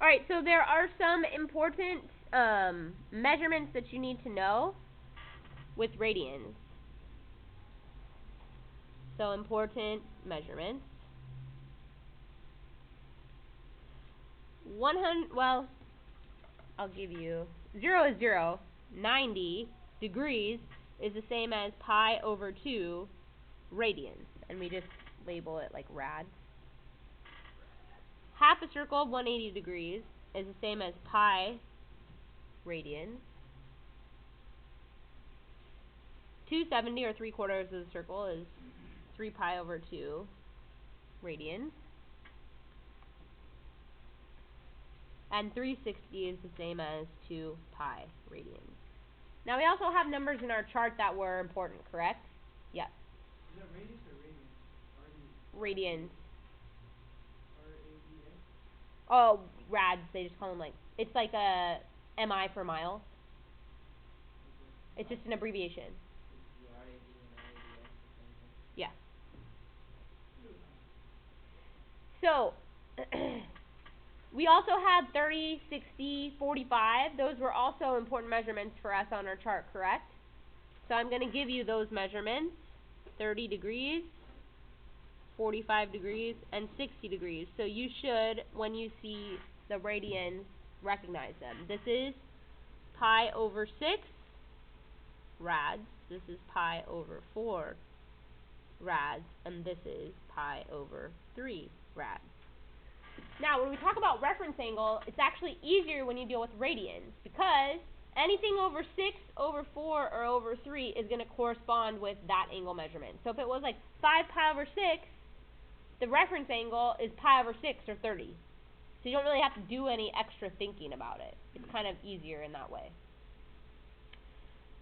Alright, so there are some important measurements that you need to know with radians. So important measurements. 100, well, I'll give you 0 is 0. 90 degrees is the same as pi over 2 radians. And we just label it like rad. Half a circle of 180 degrees is the same as pi radians. 270 or 3/4 of the circle is 3 pi over 2 radians. And 360 is the same as 2 pi radians. Now we also have numbers in our chart that were important, correct? Yes. Is that radius or radians? Radians. R-A-D-A? Oh, rads. They just call them like, it's like a MI for mile. Okay. It's just an abbreviation. Is the RAD and RADS the same thing? Yeah. No. So, we also had 30, 60, 45. Those were also important measurements for us on our chart, correct? So I'm going to give you those measurements. 30 degrees, 45 degrees, and 60 degrees. So you should, when you see the radians, recognize them. This is pi over 6 rads. This is pi over 4 rads. And this is pi over 3 rads. Now, when we talk about reference angle, it's actually easier when you deal with radians, because anything over 6, over 4, or over 3 is going to correspond with that angle measurement. So if it was like 5 pi over 6, the reference angle is pi over 6, or 30. So you don't really have to do any extra thinking about it. It's kind of easier in that way.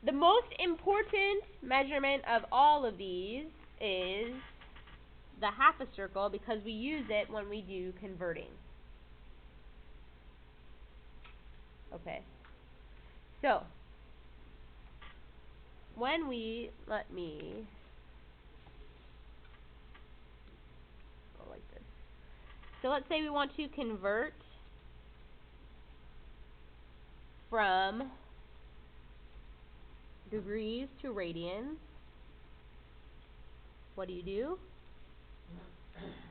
The most important measurement of all of these is the half a circle, because we use it when we do converting. Okay. So, when we, let me go like this. So let's say we want to convert from degrees to radians. What do?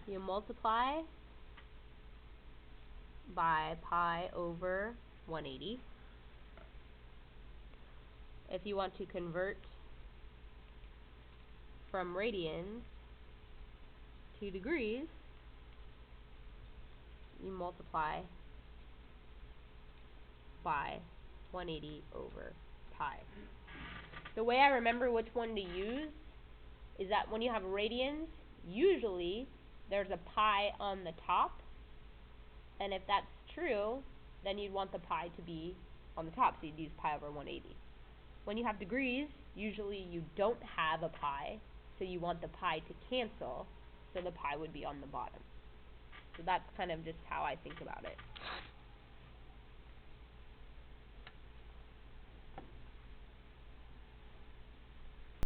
You multiply by pi over 180. If you want to convert from radians to degrees, you multiply by 180 over pi. The way I remember which one to use is that when you have radians, usually there's a pi on the top, and if that's true, then you'd want the pi to be on the top, so you'd use pi over 180. When you have degrees, usually you don't have a pi, so you want the pi to cancel, so the pi would be on the bottom. So that's kind of just how I think about it.